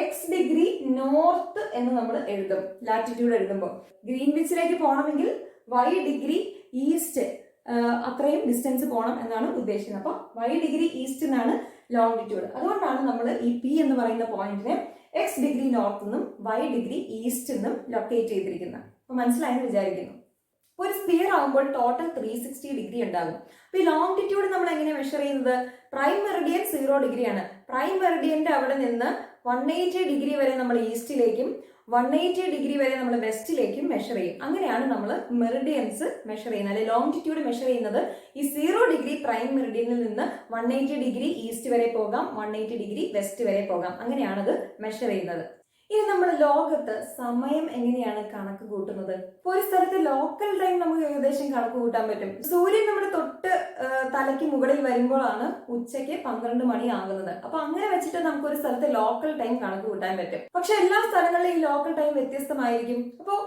A: എക്സ് ഡിഗ്രി നോർത്ത് എന്ന് നമ്മൾ എഴുതും ലാറ്റിറ്റ്യൂഡ് എഴുതുമ്പോൾ. ഗ്രീൻവിച്ചിലേക്ക് പോകണമെങ്കിൽ വൈ ഡിഗ്രി ഈസ്റ്റ് അത്രയും ഡിസ്റ്റൻസ് പോകണം എന്നാണ് ഉദ്ദേശിക്കുന്നത്. അപ്പൊ വൈ ഡിഗ്രി ഈസ്റ്റ് എന്നാണ് ലോങ്കിറ്റ്യൂഡ്. അതുകൊണ്ടാണ് നമ്മൾ ഈ പി എന്ന് പറയുന്ന പോയിന്റിനെ എക്സ് ഡിഗ്രി നോർത്ത് എന്നും വൈ ഡിഗ്രി ഈസ്റ്റ് എന്നും ലൊക്കേറ്റ് ചെയ്തിരിക്കുന്നത്. അപ്പൊ മനസ്സിലായെന്ന് വിചാരിക്കുന്നു. ഒരു സ്ഫിയർ ആകുമ്പോൾ ടോട്ടൽ 360 ഡിഗ്രി ഉണ്ടാകും. അപ്പൊ ഈ ലോങ്കിറ്റ്യൂഡ് നമ്മൾ എങ്ങനെ മെഷർ ചെയ്യുന്നത്? പ്രൈം മെറിഡിയൻ 0 ഡിഗ്രിയാണ്. പ്രൈം മെറിഡിയന്റെ അവിടെ നിന്ന് 180 ഡിഗ്രി വരെ നമ്മൾ ഈസ്റ്റിലേക്കും 180 ഡിഗ്രി വരെ നമ്മൾ വെസ്റ്റിലേക്കും മെഷർ ചെയ്യും. അങ്ങനെയാണ് നമ്മൾ മെറിഡിയൻസ് മെഷർ ചെയ്യുന്നത്, അല്ലെങ്കിൽ ലോങ്കിറ്റ്യൂഡ് മെഷർ ചെയ്യുന്നത്. ഈ 0 ഡിഗ്രി പ്രൈം മെറിഡിയനിൽ നിന്ന് 180 ഡിഗ്രി ഈസ്റ്റ് വരെ പോകാം, 180 ഡിഗ്രി വെസ്റ്റ് വരെ പോകാം. അങ്ങനെയാണത് മെഷർ ചെയ്യുന്നത്. ഇനി നമ്മൾ ലോകത്ത് സമയം എങ്ങനെയാണ് കണക്ക് കൂട്ടുന്നത്? ഇപ്പൊ ഒരു സ്ഥലത്ത് ലോക്കൽ ടൈം നമുക്ക് ഏകദേശം കണക്ക് കൂട്ടാൻ പറ്റും. സൂര്യൻ നമ്മുടെ തൊട്ട് തലയ്ക്ക് മുകളിൽ വരുമ്പോഴാണ് ഉച്ചയ്ക്ക് 12 മണി ആകുന്നത്. അപ്പൊ അങ്ങനെ വെച്ചിട്ട് നമുക്ക് ഒരു സ്ഥലത്ത് ലോക്കൽ ടൈം കണക്ക് കൂട്ടാൻ പറ്റും. പക്ഷെ എല്ലാ സ്ഥലങ്ങളിലും ഈ ലോക്കൽ ടൈം വ്യത്യസ്തമായിരിക്കും. അപ്പോൾ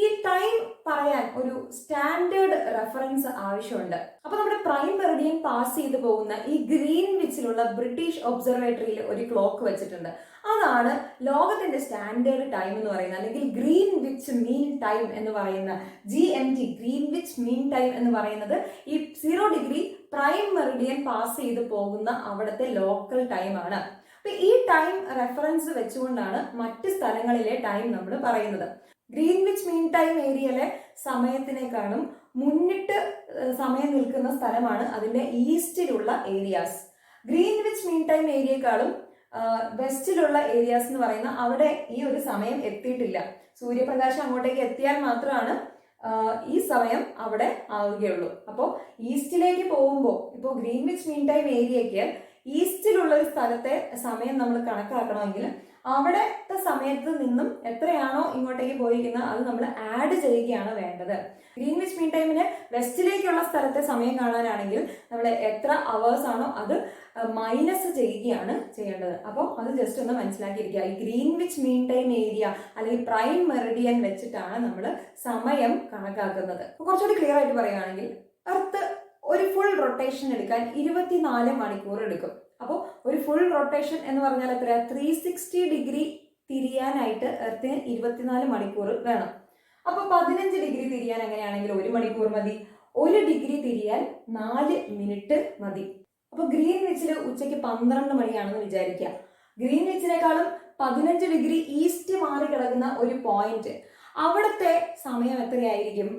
A: ഈ ടൈം പറയാൻ ഒരു സ്റ്റാൻഡേർഡ് റെഫറൻസ് ആവശ്യമുണ്ട്. അപ്പൊ നമ്മുടെ പ്രൈം മെറിഡിയൻ പാസ് ചെയ്ത് പോകുന്ന ഈ ഗ്രീൻവിച്ചിലുള്ള ബ്രിട്ടീഷ് ഒബ്സർവേറ്ററിയിൽ ഒരു ക്ലോക്ക് വെച്ചിട്ടുണ്ട്. അതാണ് ലോകത്തിന്റെ സ്റ്റാൻഡേർഡ് ടൈം എന്ന് പറയുന്നത്, അല്ലെങ്കിൽ ഗ്രീൻവിച്ച് മീൻ ടൈം എന്ന് പറയുന്ന GMT, ഗ്രീൻവിച്ച് മീൻ ടൈം എന്ന് പറയുന്നത് ഈ 0 ഡിഗ്രി പ്രൈം മെറിഡിയൻ പാസ് ചെയ്ത് പോകുന്ന അവിടുത്തെ ലോക്കൽ ടൈം ആണ്. അപ്പൊ ഈ ടൈം റെഫറൻസ് വെച്ചുകൊണ്ടാണ് മറ്റ് സ്ഥലങ്ങളിലെ ടൈം നമ്മൾ പറയുന്നത്. ഗ്രീൻവിച്ച് മീൻ ടൈം ഏരിയയിലെ സമയത്തിനേക്കാളും മുന്നിട്ട് സമയം നിൽക്കുന്ന സ്ഥലമാണ് അതിന്റെ ഈസ്റ്റിലുള്ള ഏരിയാസ്. ഗ്രീൻവിച്ച് മീൻ ടൈം ഏരിയയെക്കാളും വെസ്റ്റിലുള്ള ഏരിയാസ് എന്ന് പറയുന്ന അവിടെ ഈ ഒരു സമയം എത്തിയിട്ടില്ല. സൂര്യപ്രകാശം അങ്ങോട്ടേക്ക് എത്തിയാൽ മാത്രമാണ് ഈ സമയം അവിടെ ആവുകയുള്ളൂ. അപ്പോൾ ഈസ്റ്റിലേക്ക് പോകുമ്പോൾ ഇപ്പോൾ ഗ്രീൻവിച്ച് മീൻ ടൈം ഏരിയയ്ക്ക് ഈസ്റ്റിലുള്ള ഒരു സ്ഥലത്തെ സമയം നമ്മൾ കണക്കാക്കണമെങ്കിൽ അവിടത്തെ സമയത്ത് നിന്നും എത്രയാണോ ഇങ്ങോട്ടേക്ക് പോയിരിക്കുന്നത് അത് നമ്മൾ ആഡ് ചെയ്യുകയാണ് വേണ്ടത്. ഗ്രീൻവിച്ച് മീൻ ടൈമിന് വെസ്റ്റിലേക്കുള്ള സ്ഥലത്തെ സമയം കാണാനാണെങ്കിൽ നമ്മൾ എത്ര അവേഴ്സ് ആണോ അത് മൈനസ് ചെയ്യുകയാണ് ചെയ്യേണ്ടത്. അപ്പോൾ അത് ജസ്റ്റ് ഒന്ന് മനസ്സിലാക്കിയിരിക്കുക. ഈ ഗ്രീൻവിച്ച് മീൻ ടൈം ഏരിയ അല്ലെങ്കിൽ പ്രൈം മെറിഡിയൻ വെച്ചിട്ടാണ് നമ്മൾ സമയം കണക്കാക്കുന്നത്. കുറച്ചുകൂടി ക്ലിയർ ആയിട്ട് പറയുകയാണെങ്കിൽ എർത്ത് ഒരു ഫുൾ റൊട്ടേഷൻ എടുക്കാൻ 24 മണിക്കൂർ എടുക്കും. അപ്പോൾ ഒരു ഫുൾ റൊട്ടേഷൻ എന്ന് പറഞ്ഞാൽ എത്രയാ? 360 ഡിഗ്രി തിരിയാനായിട്ട് എർത്തിന് 24 മണിക്കൂർ വേണം. അപ്പോൾ 15 ഡിഗ്രി തിരിയാൻ എങ്ങനെയാണെങ്കിൽ 1 മണിക്കൂർ മതി. 1 ഡിഗ്രി തിരിയാൻ 4 മിനിറ്റ് മതി. അപ്പൊ ഗ്രീൻവിച്ചിൽ ഉച്ചയ്ക്ക് 12 മണിയാണെന്ന് വിചാരിക്കുക. ഗ്രീൻവിച്ചിനേക്കാളും 15 ഡിഗ്രി ഈസ്റ്റ് മാറി കിടക്കുന്ന ഒരു പോയിന്റ്, അവിടുത്തെ സമയം എത്രയായിരിക്കും?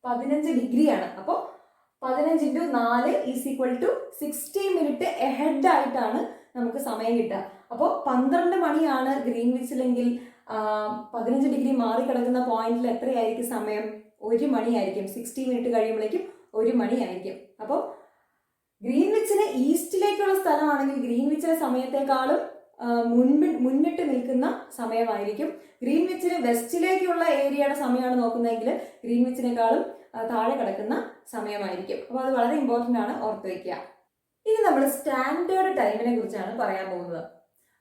A: 15 ഡിഗ്രിയാണ്. അപ്പോൾ 15 × 4 = 60 മിനിറ്റ് എഹെഡ് ആയിട്ടാണ് നമുക്ക് സമയം കിട്ടുക. അപ്പോൾ 12 മണിയാണ് ഗ്രീൻവിച്ചിലെങ്കിൽ 15 ഡിഗ്രി മാറി കിടക്കുന്ന പോയിന്റിൽ എത്രയായിരിക്കും സമയം? 1 മണിയായിരിക്കും. 60 മിനിറ്റ് കഴിയുമ്പോഴേക്കും 1 മണിയായിരിക്കും. അപ്പോൾ ഗ്രീൻവിച്ചിന് ഈസ്റ്റിലേക്കുള്ള സ്ഥലമാണെങ്കിൽ ഗ്രീൻവിച്ചിലെ സമയത്തെക്കാളും മുന്നിട്ട് നിൽക്കുന്ന സമയമായിരിക്കും. ഗ്രീൻവിച്ചിന് വെസ്റ്റിലേക്കുള്ള ഏരിയയുടെ സമയമാണ് നോക്കുന്നതെങ്കിൽ ഗ്രീൻവിച്ചിനേക്കാളും താഴെ കിടക്കുന്ന സമയമായിരിക്കും. അപ്പോൾ അത് വളരെ ഇമ്പോർട്ടൻ്റ് ആണ്, ഓർത്ത് വയ്ക്കുക. ഇനി നമ്മൾ സ്റ്റാൻഡേർഡ് ടൈമിനെ കുറിച്ചാണ് പറയാൻ പോകുന്നത്.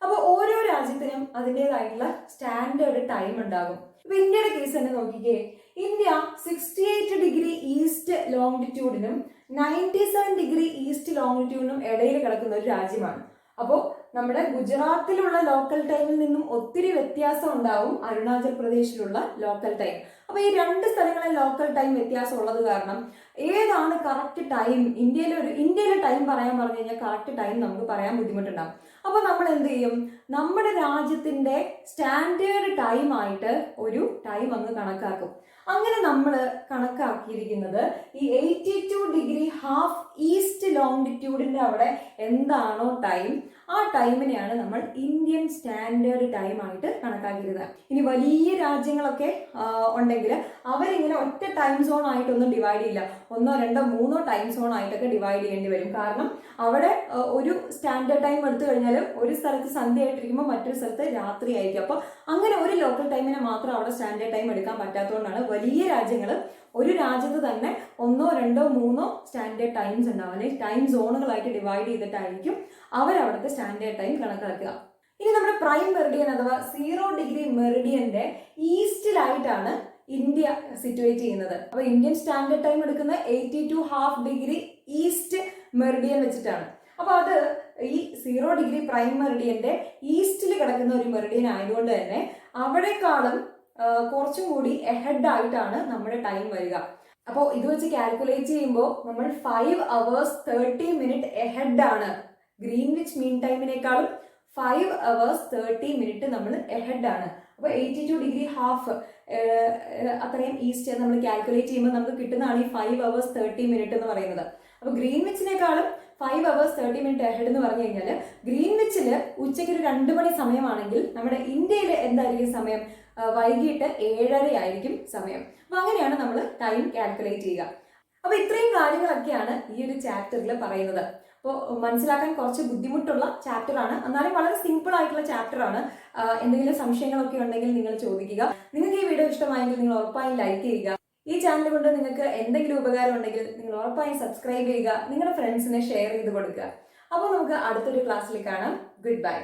A: അപ്പോൾ ഓരോ രാജ്യത്തിനും അതിൻ്റെതായിട്ടുള്ള സ്റ്റാൻഡേർഡ് ടൈം ഉണ്ടാകും. ഇപ്പൊ ഇന്ത്യയുടെ കേസ് തന്നെ നോക്കിക്കേ. ഇന്ത്യ 68 ഡിഗ്രി ഈസ്റ്റ് ലോങ്ങിറ്റ്യൂഡിനും 97 ഡിഗ്രി ഈസ്റ്റ് ലോങ്ങിറ്റ്യൂഡിനും ഇടയിൽ കിടക്കുന്ന ഒരു രാജ്യമാണ്. അപ്പോൾ നമ്മുടെ ഗുജറാത്തിലുള്ള ലോക്കൽ ടൈമിൽ നിന്നും ഒത്തിരി വ്യത്യാസം ഉണ്ടാവും അരുണാചൽ പ്രദേശിലുള്ള ലോക്കൽ ടൈം. അപ്പൊ ഈ 2 സ്ഥലങ്ങളിലെ ലോക്കൽ ടൈം വ്യത്യാസം ഉള്ളത് കാരണം ഏതാണ് കറക്റ്റ് ടൈം, ഇന്ത്യയിലെ ടൈം പറയാൻ പറഞ്ഞു കഴിഞ്ഞാൽ കറക്റ്റ് ടൈം നമുക്ക് പറയാൻ ബുദ്ധിമുട്ടുണ്ടാവും. അപ്പൊ നമ്മൾ എന്ത് ചെയ്യും? നമ്മുടെ രാജ്യത്തിന്റെ സ്റ്റാൻഡേർഡ് ടൈം ആയിട്ട് ഒരു ടൈം അങ്ങ് കണക്കാക്കും. അങ്ങനെ നമ്മൾ കണക്കാക്കിയിരിക്കുന്നത് ഈ 82 ഡിഗ്രി ഹാഫ് ഈസ്റ്റ് ലോങ്ങിറ്റ്യൂഡിന്റെ അവിടെ എന്താണോ ടൈം, ആ ടൈമിനെയാണ് നമ്മൾ ഇന്ത്യൻ സ്റ്റാൻഡേർഡ് ടൈം ആയിട്ട് കണക്കാക്കിയിരുന്നത്. ഇനി വലിയ രാജ്യങ്ങളൊക്കെ ഉണ്ടെങ്കിൽ അവരിങ്ങനെ ഒറ്റ ടൈം സോൺ ആയിട്ടൊന്നും ഡിവൈഡ് ചെയ്യില്ല. 1, 2, 3 ടൈം സോൺ ആയിട്ടൊക്കെ ഡിവൈഡ് ചെയ്യേണ്ടി വരും. കാരണം അവിടെ ഒരു സ്റ്റാൻഡേർഡ് ടൈം എടുത്തു കഴിഞ്ഞാൽ ഒരു സ്ഥലത്ത് സന്ധ്യ ആയിട്ടിരിക്കുമ്പോൾ മറ്റൊരു സ്ഥലത്ത് രാത്രി ആയിരിക്കും. അപ്പോൾ അങ്ങനെ ഒരു ലോക്കൽ ടൈമിനെ മാത്രം അവിടെ സ്റ്റാൻഡേർഡ് ടൈം എടുക്കാൻ പറ്റാത്തതുകൊണ്ടാണ് വലിയ രാജ്യങ്ങൾ ഒരു രാജ്യത്ത് തന്നെ 1, 2, 3 സ്റ്റാൻഡേർഡ് ടൈംസ് ഉണ്ടാവും. അല്ലെങ്കിൽ ടൈം സോണുകളായിട്ട് ഡിവൈഡ് ചെയ്തിട്ടായിരിക്കും അവരവിടുത്തെ സ്റ്റാൻഡേർഡ് ടൈം കണക്കാക്കുക. ഇനി നമ്മുടെ പ്രൈം മെറിഡിയൻ അഥവാ 0 ഡിഗ്രി മെറിഡിയന്റെ ഈസ്റ്റിലായിട്ടാണ് ഇന്ത്യ സിറ്റുവേറ്റ് ചെയ്യുന്നത്. അപ്പൊ ഇന്ത്യൻ സ്റ്റാൻഡേർഡ് ടൈം എടുക്കുന്ന 82.5 ഡിഗ്രി ഈസ്റ്റ് മെറിഡിയൻ വെച്ചിട്ടാണ്. അപ്പൊ അത് ഈ 0 ഡിഗ്രി പ്രൈം മെറിഡിയന്റെ ഈസ്റ്റിൽ കിടക്കുന്ന ഒരു മെറിഡിയൻ ആയതുകൊണ്ട് തന്നെ അവിടേക്കാളും കുറച്ചും കൂടി എഹെഡ് ആയിട്ടാണ് നമ്മുടെ ടൈം വരിക. അപ്പോൾ ഇത് വെച്ച് കാൽക്കുലേറ്റ് ചെയ്യുമ്പോൾ നമ്മൾ 5 hours 30 minutes എഹെഡ് ആണ്. ഗ്രീൻവിച്ച് മീൻ ടൈമിനേക്കാളും 5 hours 30 minutes നമ്മൾ എഹെഡ് ആണ്. അപ്പോൾ 82 ഡിഗ്രി ഹാഫ് അത്രയും ഈസ്റ്റ് നമ്മൾ കാൽക്കുലേറ്റ് ചെയ്യുമ്പോൾ നമുക്ക് കിട്ടുന്നതാണ് ഈ 5 hours 30 minutes എന്ന് പറയുന്നത്. അപ്പോൾ ഗ്രീൻവിച്ചിനേക്കാളും 5 hours 30 minutes എഹെഡ് എന്ന് പറഞ്ഞു കഴിഞ്ഞാൽ ഗ്രീൻവിച്ചിൽ ഉച്ചയ്ക്ക് ഒരു 2 മണി സമയമാണെങ്കിൽ നമ്മുടെ ഇന്ത്യയിൽ എന്തായിരിക്കും സമയം? വൈകിട്ട് 7:30 ആയിരിക്കും സമയം. അപ്പൊ അങ്ങനെയാണ് നമ്മൾ ടൈം കാൽക്കുലേറ്റ് ചെയ്യുക. അപ്പൊ ഇത്രയും കാര്യങ്ങളൊക്കെയാണ് ഈ ഒരു ചാപ്റ്ററിൽ പറയുന്നത്. അപ്പോൾ മനസ്സിലാക്കാൻ കുറച്ച് ബുദ്ധിമുട്ടുള്ള ചാപ്റ്റർ ആണ്, എന്നാലും വളരെ സിമ്പിൾ ആയിട്ടുള്ള ചാപ്റ്റർ ആണ്. എന്തെങ്കിലും സംശയങ്ങളൊക്കെ ഉണ്ടെങ്കിൽ നിങ്ങൾ ചോദിക്കുക. നിങ്ങൾക്ക് ഈ വീഡിയോ ഇഷ്ടമായെങ്കിൽ നിങ്ങൾ ഉറപ്പായും ലൈക്ക് ചെയ്യുക. ഈ ചാനൽ കൊണ്ട് നിങ്ങൾക്ക് എന്തെങ്കിലും ഉപകാരം ഉണ്ടെങ്കിൽ നിങ്ങൾ ഉറപ്പായും സബ്സ്ക്രൈബ് ചെയ്യുക. നിങ്ങളുടെ ഫ്രണ്ട്സിനെ ഷെയർ ചെയ്ത് കൊടുക്കുക. അപ്പോൾ നമുക്ക് അടുത്തൊരു ക്ലാസ്സിൽ കാണാം. Good bye.